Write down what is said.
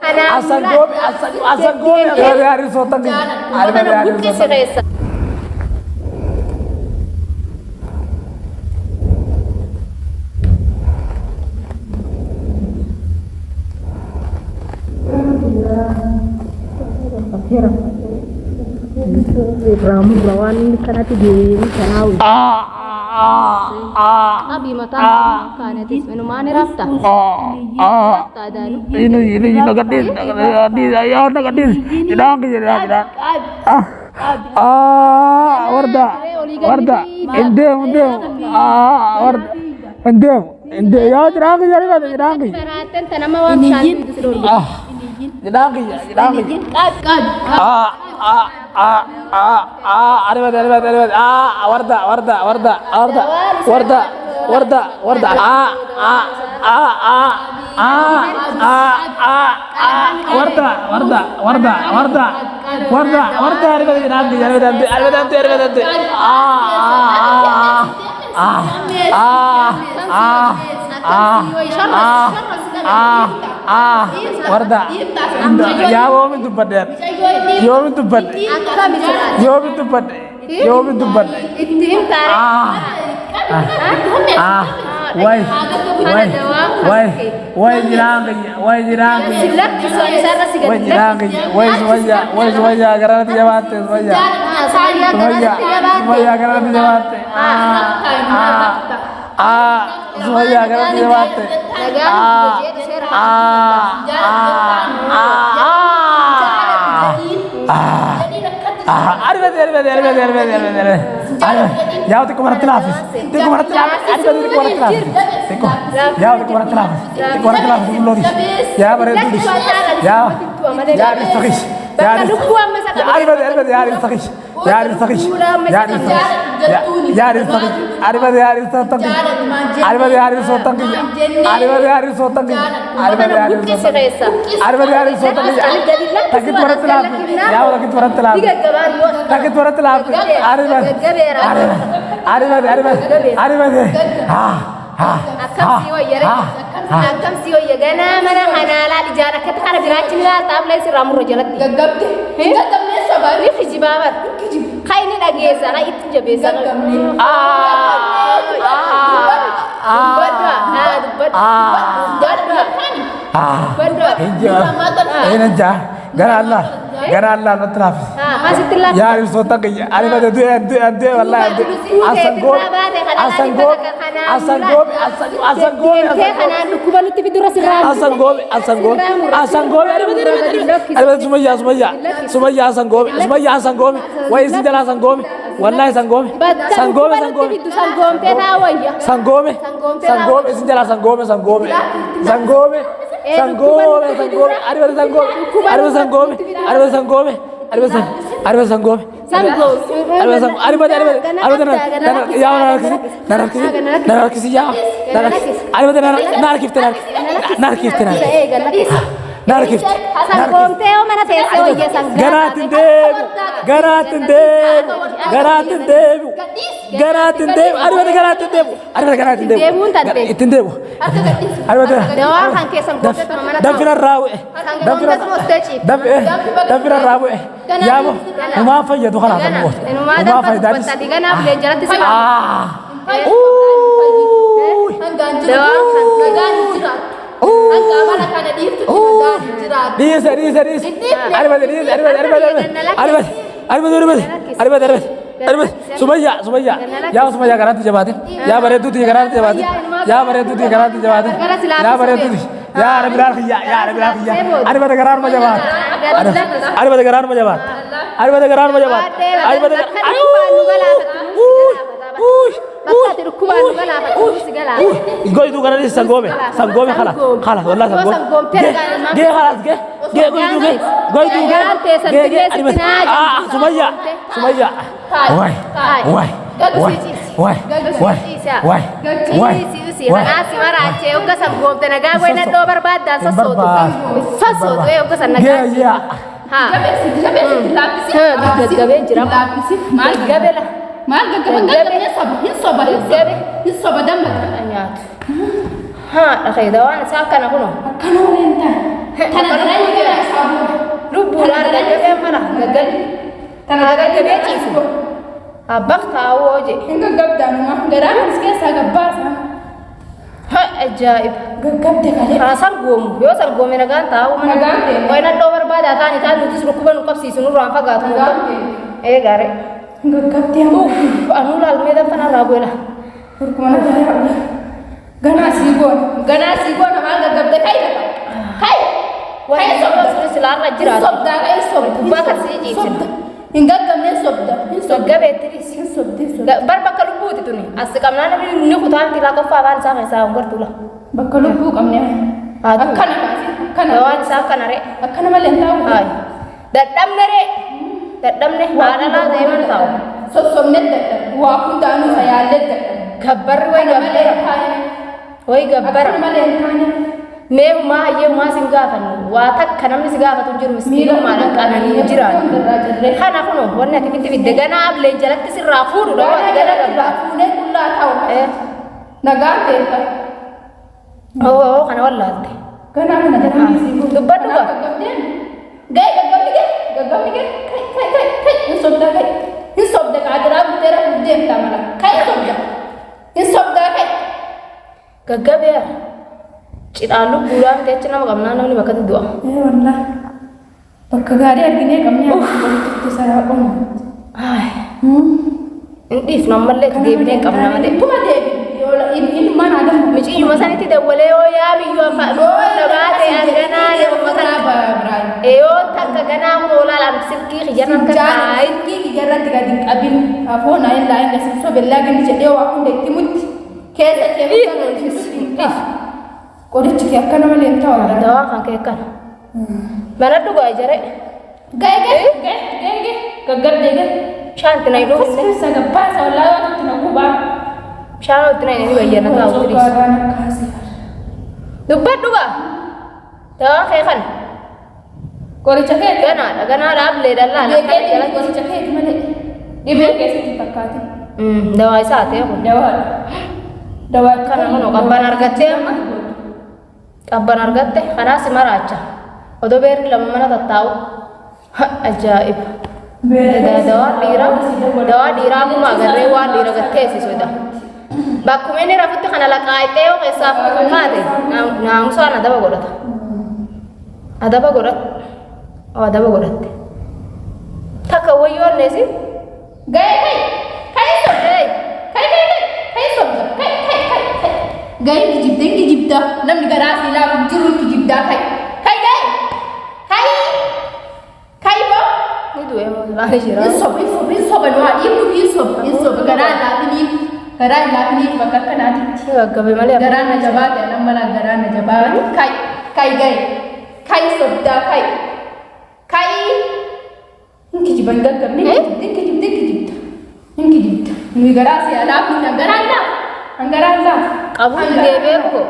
Asan gobe hari sotan di. Hari sotan. Ramu berawan karena di sana. Abi mata karena di minuman rafta. Ini nagadin ayah nagadin. Jangan. Warda. Endem. Ende ya jangan. Perhatian tanam awam santai itu sudah. Jangan. Arbat. Warda. Warda. Ya womin tu padat. Itim tarik. Wai jirang. Silap kisah sana sih Wai jirang. Wai garanti jawate. Wai garanti jawate. Semuanya garanti jawate. Arbat. Jauh tiku marat telafis. Arbat tiku marat telafis. Jauh tiku marat telafis. Lori. Ya bare tulis. Ya risakis. Arbat Akam siyo ya gana mana hanala di jarak kita kana biracin la tabla si ramu rojalat gaggabte gaggab ne sabari khiji babar khayni dagesa na itu jabe sa gara Allah no trafis ya risota ke ari bade ade wallahi asan gobe kana dukubalu tibidura siram asan gobe ari bade sumaya asan gobe wai sindala asan gobe wallahi asan gobe sindala asan gobe Sumaya, ya garanti jabatin. Ya bare tu garanti jabatin. Ya bare tu garanti jabatin. Ya bare tu. Ya Rabbil khiyya, ya Rabbil khiyya. Ari bare garan ma jabat. Ari bare garan ma jabat. Goy tu garan sangome khala wallahi sangome. Ge khalas ge. Goy tu ge. Sumaya. Ha, akay daw, nasaan ka na kuno? Kano rin ta? Gaar gaggabee mana gaggabi. Tanaa gaggabee ciisu. Abbaq taa'uu je. Inga gabdaanuma garaan is keessaa gabbaasa. Ha ajaa'iba. Gaggabde kalee. Haa sargoomu yoo sargoome nagaan taa'uu mana. Nagaan ta'e. Wayi nadhoo barbaadaa taa'anii taa'an nutis dhukkuba nu qabsiisu nurraan fagaatu. Nagaan ta'e. Gaare. Gaggabde ammoo. Anuu laalmee danfana irraa bu'ela. Kurkumana gaara. Ganaa sii goona maal gaggabde kayi Wayi sobda silaarra jiraatu. Sobda kayi sobda. Gubbaa kasii ciisina. Hin gaggabne sobda. Gaggabeettinis. Bar bakka lubbuuti tuni. As qabnaan ni kutaan tilaa qoffaa afaan isaa keessaa hongartuula. Bakka lubbuu qabne. Akkana baasi. Akkana. Waan isaa akkana ree. Akkana malee hin taa'u. Dadhabne ree. Dadhabne haadha laa ta'e mana taa'u. Sossomne dadhabne. Waa hundaanuu isa yaallee dadhabne. Gabbarri wayi gabbara. Wayi gabbara. Akkana malee hin taane. Mee uumaa hayyee uumaa sin gaafannu waa takka namni si gaafatu jiru miskiinummaadhaan qaananii jiraatu. Kana kunoo wanni ati fitti fidde ganaa ablee jalatti sirraa fuudhu dha waan gana gabbaa. Fuudhee qullaa taa'u. Nagaan ta'e. Oo kana wallaalte. Ganaa kana jedhamee si fuudhu. Dubbadhu ba? Ga'e gaggabni ga'e. Hin sobdaa ka'e. Hin sobda ka'aa buteera deemta mala. Ka'e sobda. Hin sobdaa ka'e. Gaggabeera. Cidhaan lubbuudhaan teechi nama qabnaa namni bakka du'a. Wallah. Bakka gaarii arginee qabnee walitti saraa qomu. Hin dhiifnu ammallee itti deebinee qabna malee. Tuma deebiin ilmaan haadha. Miciyyuma sanitti dawwalee yoo yaa biyyoo nabaa ta'e ganaa yoo yoo takka ganaa kun olaalaan silkii xiyyaarratti taa'e. Silkii xiyyaarratti gadi hin qabin. Afoo naa illaa hin gasiisoo bellaa gandi jedhee waa hunda itti mutti. Keessa kee Qorichi kee akkana malee hin ta'u. Dawaa kan kee akkana. Mana dhugaa jare. Ga'e. Gaggabdee. Shaanti na hidhuu. Keessa gabbaasa wallaa waan itti na gubaa. Bishaan itti na hidhanii bayyana taa'u turis. Dubbadhu gaa. Dawaa kee kana. Qoricha kee ganaadha. Ganaadha ablee dallaa lakkee jalatti. Qoricha kee malee. Dhibee keessatti fakkaate. Dawaa isaa ta'e kun. Dawaa kana kunoo qabban argattee amma. Qabban argatte kanaas maraacha. Odoo beerri lama mana tattaa'u. Ajaa'iba. Dawaa dhiiraa kuma agarree waan dhiira gatteessisudha. Bakkuma inni rafutti kana laqaa'ee yoo keessaaf kaate naamusaan adaba godhata. Adaba godhatte. Takka wayyoonneesi. Ga'e Ga'e kijibda namni garaa fi laafu jiru kijibdaa kai bo Ni du'e moo laani jira. in soba no adiimu in soba garaa laafiniif bakka akkanaatitti Gaggabe malee. garaa na jabaa ta'e nama na garaa na jabaa kai ga'e kai sobdaa kai in kijiban gaggabne in kijibda nuyi garaa si alaafu na garaa laaf. Anggaran lah. Kamu deebee ko